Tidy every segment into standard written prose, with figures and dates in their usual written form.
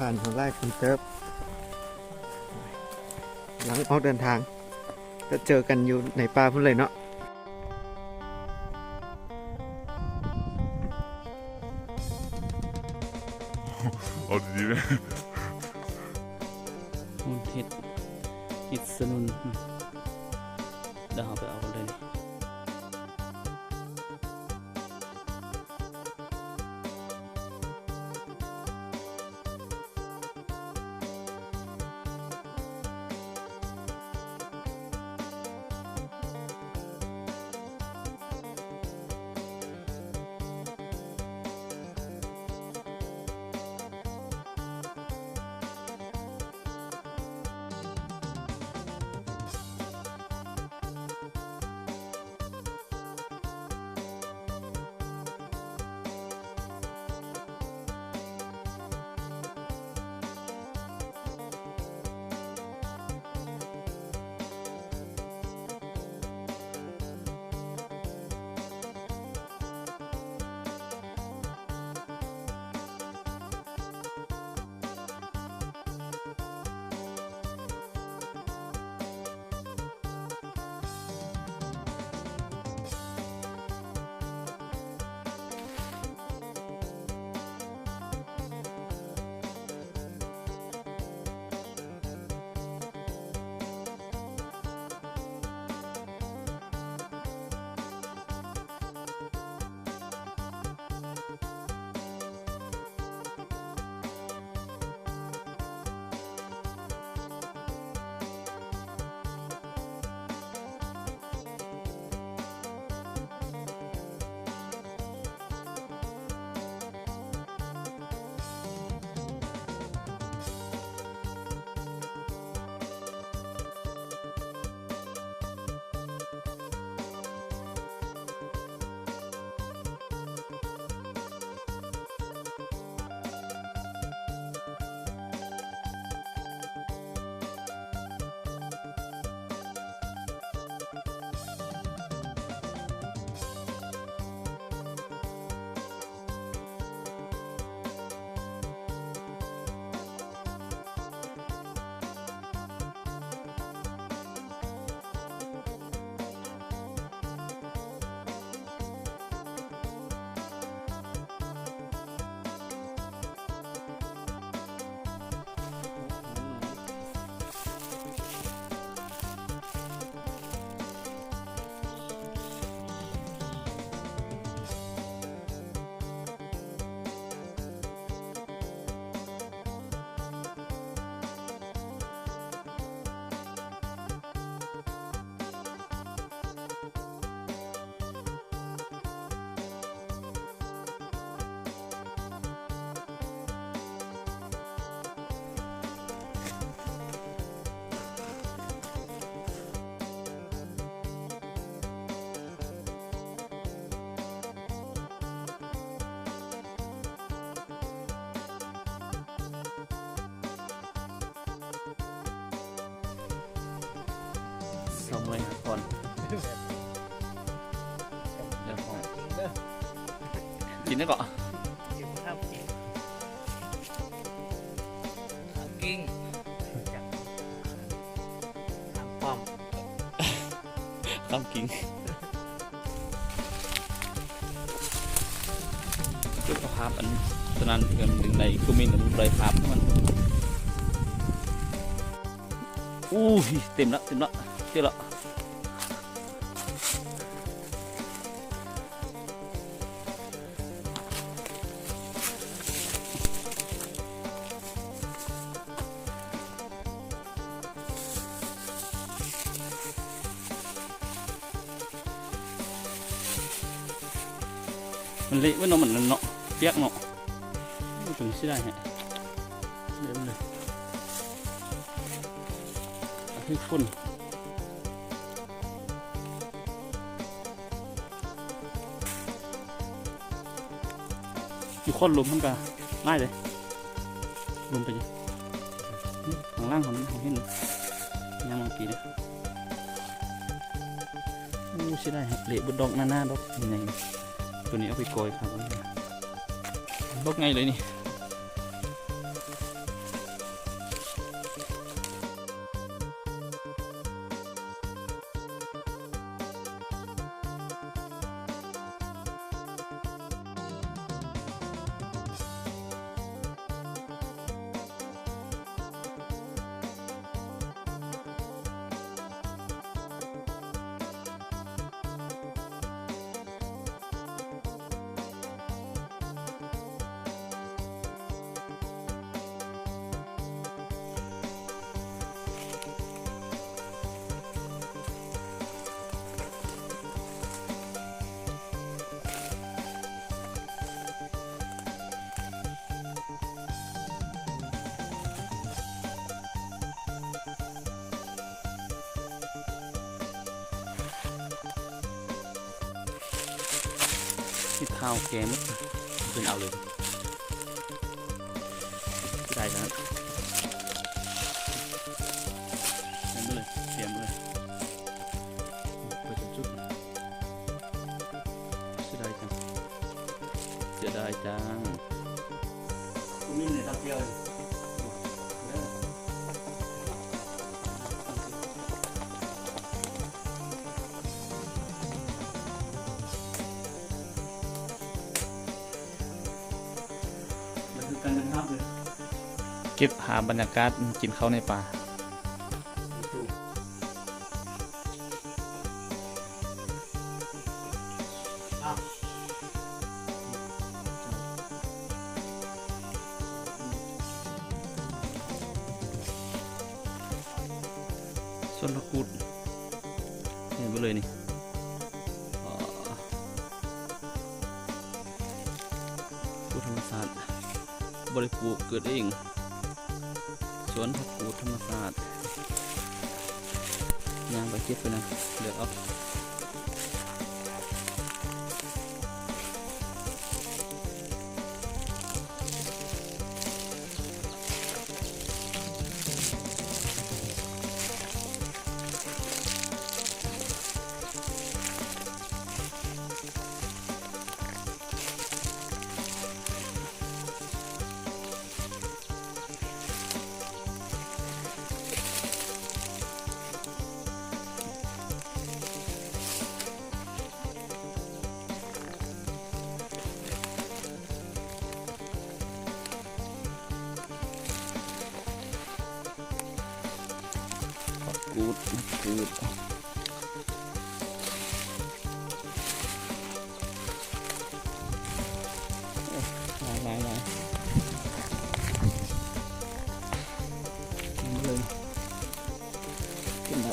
ผ่านของไร่คุณเติบหลังออกเดินทางก็เจอกันอยู่ในป่าพุ่นเลยเนาะเอาดีๆไหมเห็ดสนุนเดี๋ยวเราไปเอากันเลยสองเลยก่อนเดี๋ยวพอกินได้ก่อนกิ้งจากปอม ข้ามกิ้งจุดภาพอันตอนนั้นเกินหนึ่งในคือมีหนึ่งเลยภาพมันอู้ยเต็มละเจ๊ละมันเละว่าน้องมันเนาะเปียกเนาะตรงนี้ใช่ได้ฮะเดี๋ยวเลยให้คนอยู่คนลมมันก็ง่ายเลยลมไปดิข้างล่างของเห็นยังบางทีเนี่ยใช่ได้ฮะเละบนดอกหน้าดอกยังไงตัวนี้เอาไปโกยครับดอกไงเลยนี่ ที่เท้าแกมเป็นเอาเลยได้แล้วเตรียมเลยเตรียมเลยไปจนจุดเสียดายจังเสียดายจังคุณมีเนี่ยตับเดียวเลยเก็บหาบรรยากาศกินข้าวในป่าส่วนผักกูดเห็นไปเลยนี่กูธรรมศาสตร์บริปลูกเกิดเองสวนผักกูดธรรมศาสตร์ยางไปเก็บไปนะเดี๋ยวเอากูดหลายเลยกินได้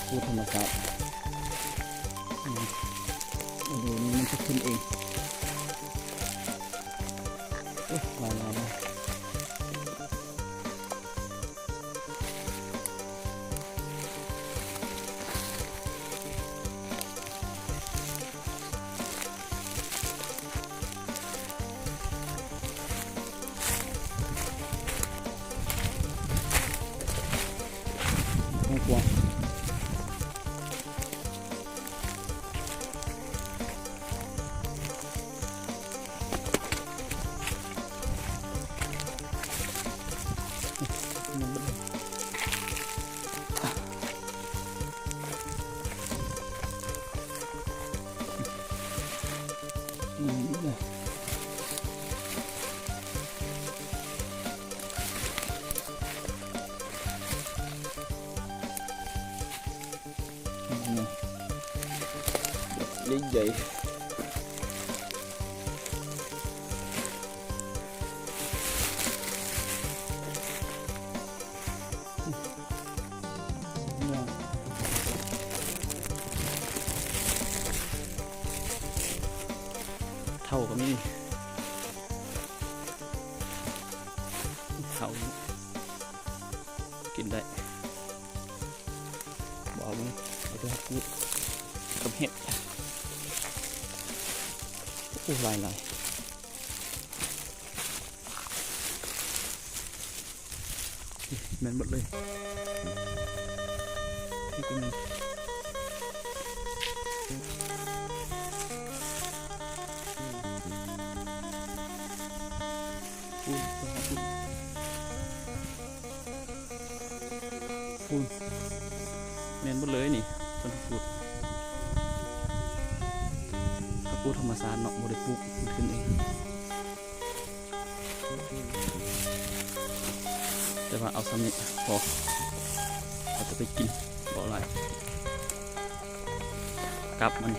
กูธรรมศาสตร์ดูนี่มันจะขึ้นเองลายไม่กลัวใหญ่เท่าก็มีเท่ากินได้บอกมึงเอาไปพูดกับเห็ดลายแม่นหมดเลยที่ก็มีแม่นหมดเลยนี่ต้นฟูดปูธรรมศาสตร์เนาะบริปลูกมันขึ้นเองแต่ว่าเอาสำเร็จพอเราจะไปกินบ่ออะไรกลับมัน